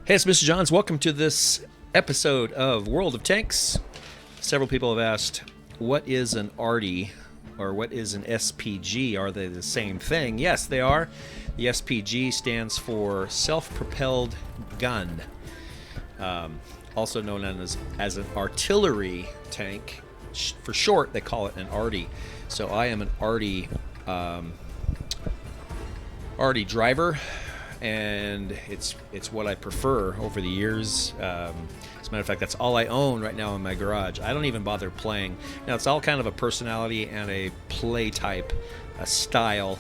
Hey, it's Mr. Johns. Welcome to this episode of World of Tanks. Several people have asked, what is an Arty or what is an SPG? Are they the same thing? Yes, they are. The SPG stands for Self-Propelled Gun, also known as an artillery tank. For short, they call it an Arty. So I am an Arty driver, and it's what I prefer over the years. As a matter of fact, that's all I own right now in my garage. I don't even bother playing. Now, it's all kind of a personality and a play type, a style.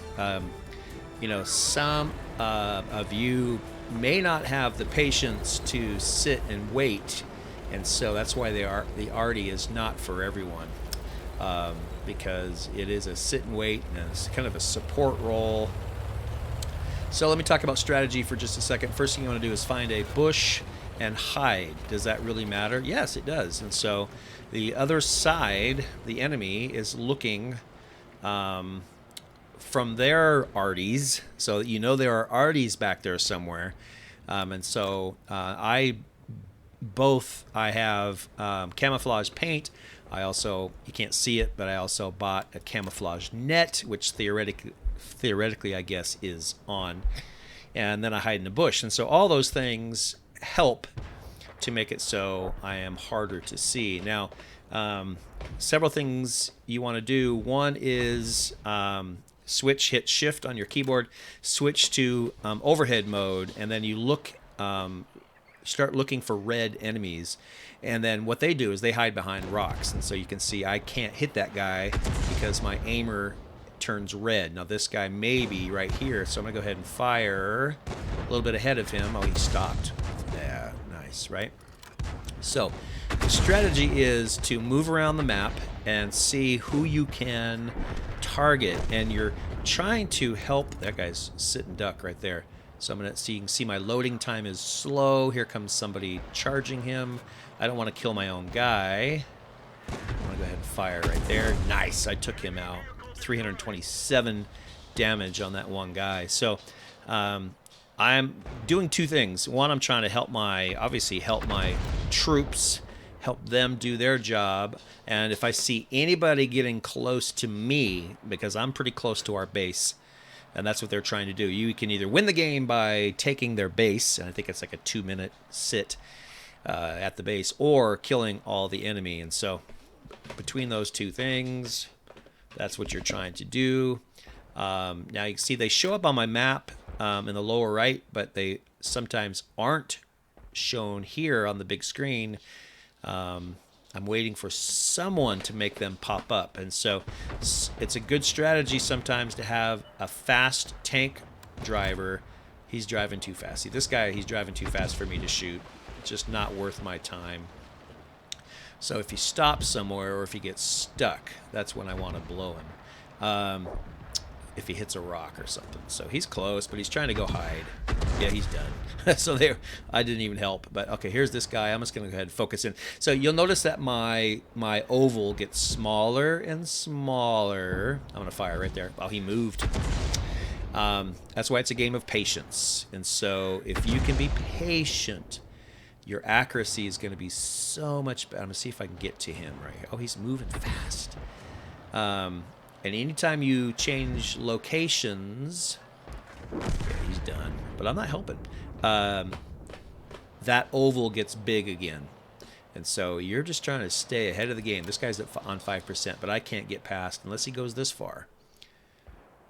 Some of you may not have the patience to sit and wait, and so that's why the Arty is not for everyone, because it is a sit and wait, and it's kind of a support role. So let me talk about strategy for just a second. First thing you want to do is find a bush and hide. Does that really matter? Yes, it does. And so the other side, the enemy, is looking from their Arties. So you know there are Arties back there somewhere. And so I have camouflage paint. You can't see it, but I also bought a camouflage net, which theoretically I guess is on, and then I hide in the bush. And so all those things help to make it so I am harder to see. Now, several things you want to do. One is hit shift on your keyboard, switch to overhead mode, and then you start looking for red enemies. And then what they do is they hide behind rocks. And so you can see I can't hit that guy because my aimer turns red. Now this guy may be right here, so I'm gonna go ahead and fire a little bit ahead of him. Oh, he stopped. Yeah, nice, right? So the strategy is to move around the map and see who you can target, and you're trying to help. That guy's sitting duck right there. So I'm gonna see. You can see my loading time is slow. Here comes somebody charging him. I don't want to kill my own guy. I'm gonna go ahead and fire right there. Nice, I took him out. 327 damage on that one guy. So I'm doing two things. One, I'm trying to help my troops, help them do their job. And if I see anybody getting close to me, because I'm pretty close to our base, and that's what they're trying to do. You can either win the game by taking their base, and I think it's like a 2-minute sit at the base, or killing all the enemy. And so between those two things, that's what you're trying to do. Now you can see they show up on my map in the lower right, but they sometimes aren't shown here on the big screen. I'm waiting for someone to make them pop up. And so it's a good strategy sometimes to have a fast tank driver. He's driving too fast. See, this guy, he's driving too fast for me to shoot. It's just not worth my time. So if he stops somewhere or if he gets stuck, that's when I want to blow him. If he hits a rock or something. So he's close, but he's trying to go hide. Yeah, he's done. So there, I didn't even help. But okay, here's this guy. I'm just going to go ahead and focus in. So you'll notice that my oval gets smaller and smaller. I'm going to fire right there. Oh, he moved. That's why it's a game of patience. And so if you can be patient, your accuracy is going to be so much better. I'm going to see if I can get to him right here. Oh, he's moving fast. And anytime you change locations, yeah, he's done. But I'm not helping. That oval gets big again. And so you're just trying to stay ahead of the game. This guy's on 5%, but I can't get past unless he goes this far,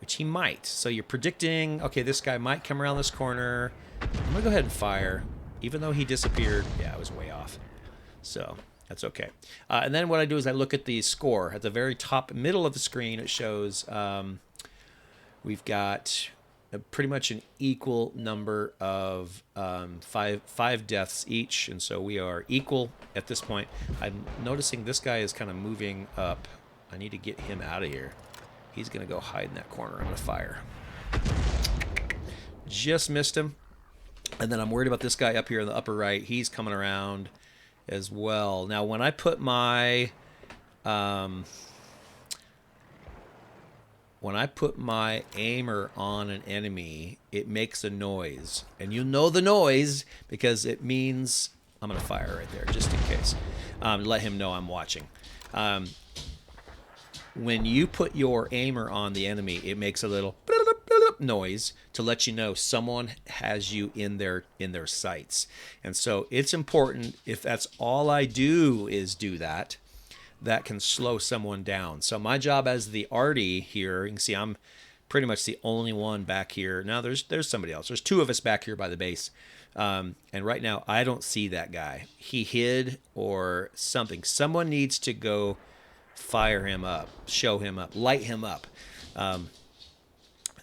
which he might. So you're predicting, okay, this guy might come around this corner. I'm going to go ahead and fire. Even though he disappeared, yeah, I was way off. So that's okay. And then what I do is I look at the score. At the very top middle of the screen, it shows we've got pretty much an equal number of five deaths each. And so we are equal at this point. I'm noticing this guy is kind of moving up. I need to get him out of here. He's going to go hide in that corner. I'm going to fire. Just missed him. And then I'm worried about this guy up here in the upper right. He's coming around as well. Now, when I put my when I put my aimer on an enemy, it makes a noise. And you know the noise because it means I'm going to fire right there just in case. Let him know I'm watching. When you put your aimer on the enemy, it makes a little noise to let you know someone has you in their sights. And so it's important, if that's all I do is do that, that can slow someone down. So my job as the Arty here, you can see I'm pretty much the only one back here. Now there's somebody else. There's two of us back here by the base. And right now I don't see that guy. He hid or something. Someone needs to go fire him up, show him up, light him up.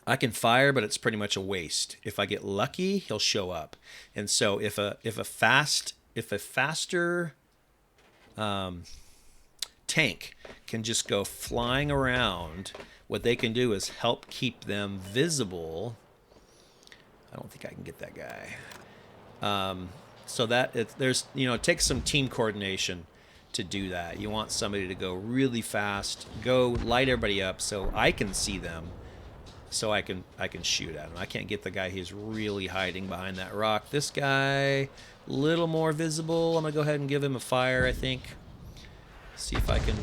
I can fire, but it's pretty much a waste. If I get lucky, he'll show up. And so if a faster tank can just go flying around, what they can do is help keep them visible. I don't think I can get that guy. So that it takes some team coordination to do that. You want somebody to go really fast, go light everybody up so I can see them, so I can shoot at him. I can't get the guy who's really hiding behind that rock. This guy, a little more visible. I'm gonna go ahead and give him a fire, I think. See if I can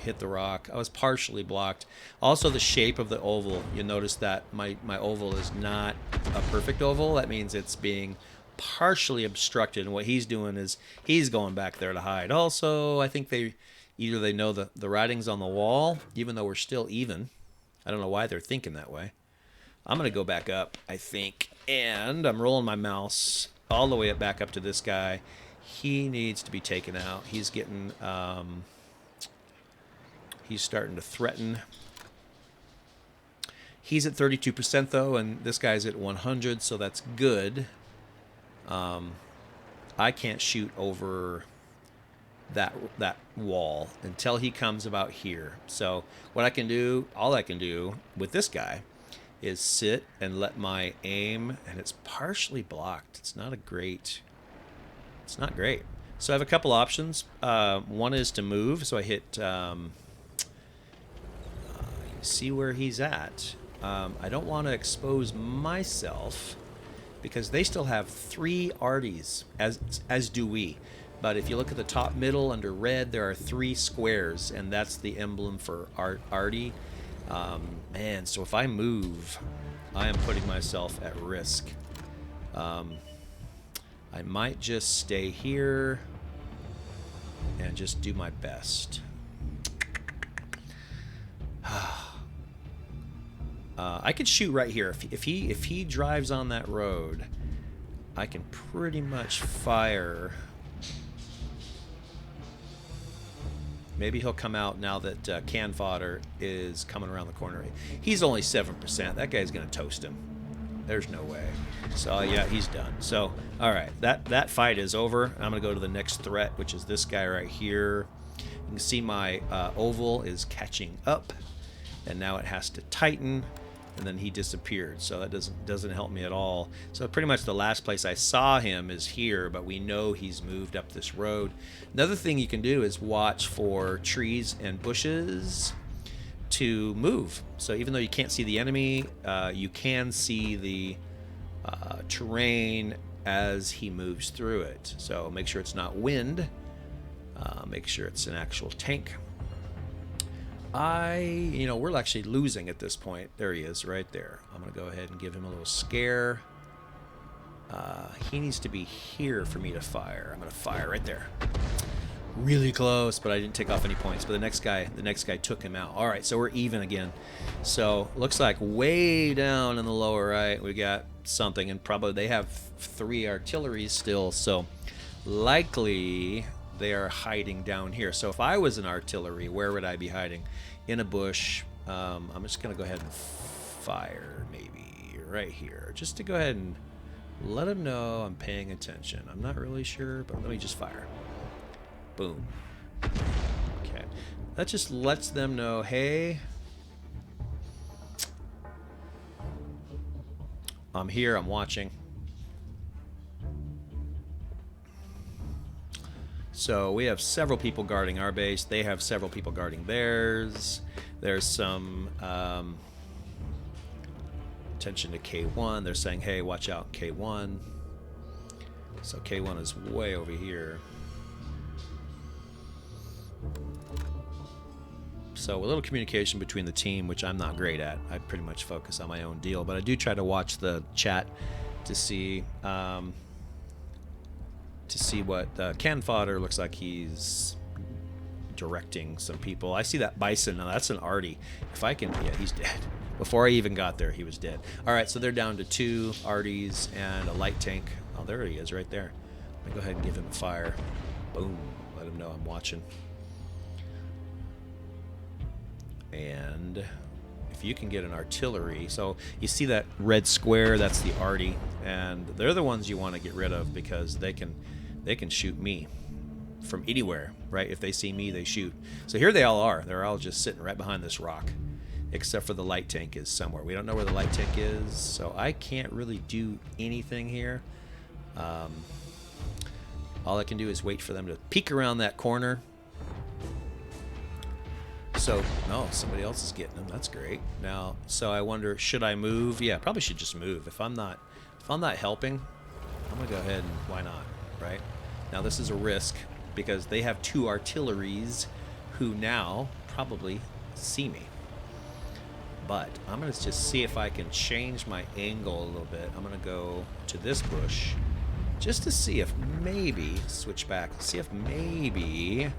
hit the rock. I was partially blocked. Also, the shape of the oval. You notice that my oval is not a perfect oval. That means it's being partially obstructed, and what he's doing is he's going back there to hide. Also, I think they know the writing's on the wall, even though we're still even. I don't know why they're thinking that way. I'm gonna go back up, I think, and I'm rolling my mouse all the way back up to this guy. He needs to be taken out. He's getting he's starting to threaten. He's at 32% though, and this guy's at 100, so that's good. I can't shoot over that wall until he comes about here. So what I can do, all I can do with this guy is sit and let my aim, and it's partially blocked. It's not great. So I have a couple options. One is to move, so I hit see where he's at. I don't want to expose myself because they still have 3 Artys, as do we. But if you look at the top middle under red, there are 3 squares, and that's the emblem for Arty. Man, so if I move, I am putting myself at risk. I might just stay here and just do my best. I could shoot right here. If he drives on that road, I can pretty much fire. Maybe he'll come out now that can fodder is coming around the corner. He's only 7%. That guy's gonna toast him. There's no way. So yeah, he's done. So all right, that fight is over. I'm gonna go to the next threat, which is this guy right here. You can see my oval is catching up, and now it has to tighten, and then he disappeared. So that doesn't help me at all. So pretty much the last place I saw him is here, but we know he's moved up this road. Another thing you can do is watch for trees and bushes to move. So even though you can't see the enemy, you can see the terrain as he moves through it. So make sure it's not wind. Make sure it's an actual tank. We're actually losing at this point. There he is right there. I'm gonna go ahead and give him a little scare. He needs to be here for me to fire. I'm gonna fire right there. Really close, but I didn't take off any points. But the next guy took him out. All right, so we're even again. So looks like way down in the lower right, we got something, and probably they have 3 artilleries still. So likely they are hiding down here. So if I was an artillery, where would I be hiding? In a bush. I'm just gonna go ahead and fire maybe right here, just to go ahead and let them know I'm paying attention. I'm not really sure, but let me just fire. Boom. Okay. That just lets them know, hey, I'm here, I'm watching. So we have several people guarding our base. They have several people guarding theirs. There's some attention to K1. They're saying, hey, watch out, K1. So K1 is way over here. So a little communication between the team, which I'm not great at. I pretty much focus on my own deal, but I do try to watch the chat to see what Can Fodder looks like. He's directing some people. I see that bison. Now that's an Arty. If I can, yeah, he's dead. Before I even got there, he was dead. All right, so they're down to 2 Artys and a light tank. Oh, there he is, right there. Let me go ahead and give him a fire. Boom. Let him know I'm watching. And if you can get an artillery, so you see that red square, that's the Arty, and they're the ones you want to get rid of because they can shoot me from anywhere, right? If they see me, they shoot. So here they all are. They're all just sitting right behind this rock, except for the light tank is somewhere. We don't know where the light tank is, so I can't really do anything here. All I can do is wait for them to peek around that corner. So, no, somebody else is getting them. That's great. Now, so I wonder, should I move? Yeah, probably should just move. If I'm not helping, I'm gonna go ahead and why not, right? Now this is a risk because they have 2 artilleries who now probably see me. But I'm gonna just see if I can change my angle a little bit. I'm gonna go to this bush just to see if maybe switch back. See if maybe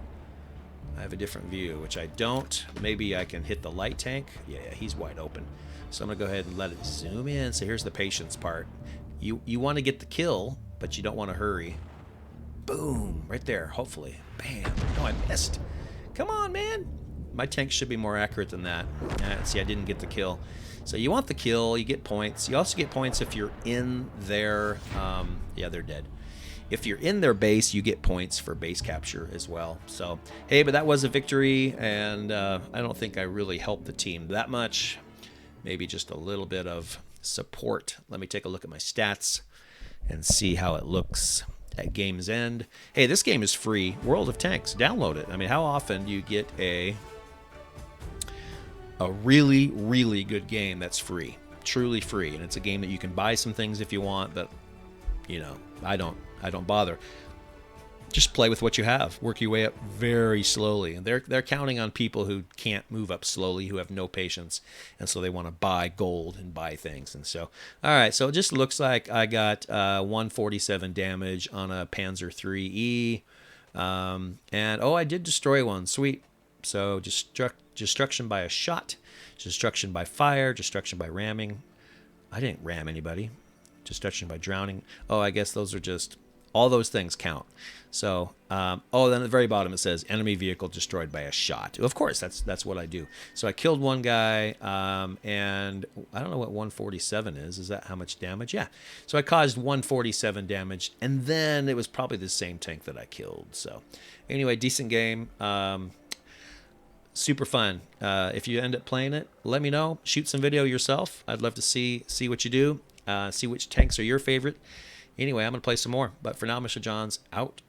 I have a different view, which I don't. Maybe I can hit the light tank. Yeah, he's wide open. So I'm gonna go ahead and let it zoom in. So here's the patience part. You want to get the kill, but you don't want to hurry. Boom, right there, hopefully. Bam. No, I missed. Come on, man. My tank should be more accurate than that. See, I didn't get the kill. So you want the kill, you get points. You also get points if you're in their, yeah, they're dead. If you're in their base, you get points for base capture as well. So, hey, but that was a victory, and I don't think I really helped the team that much. Maybe just a little bit of support. Let me take a look at my stats and see how it looks at game's end. Hey, this game is free. World of Tanks. Download it. I mean, how often do you get a really, really good game that's free? Truly free. And it's a game that you can buy some things if you want, but, you know, I don't bother. Just play with what you have. Work your way up very slowly. And they're counting on people who can't move up slowly, who have no patience, and so they want to buy gold and buy things. And so, all right, so it just looks like I got 147 damage on a Panzer IIIe. And, oh, I did destroy one. Sweet. So destruction by a shot, destruction by fire, destruction by ramming. I didn't ram anybody. Destruction by drowning. Oh, I guess those are just... all those things count. So, oh, then at the very bottom it says enemy vehicle destroyed by a shot. Of course, that's what I do. So I killed one guy, and I don't know what 147 is. Is that how much damage? Yeah. So I caused 147 damage, and then it was probably the same tank that I killed. So, anyway, decent game. Super fun. If you end up playing it, let me know. Shoot some video yourself. I'd love to see what you do. See which tanks are your favorite. Anyway, I'm going to play some more. But for now, Mr. Johns, out.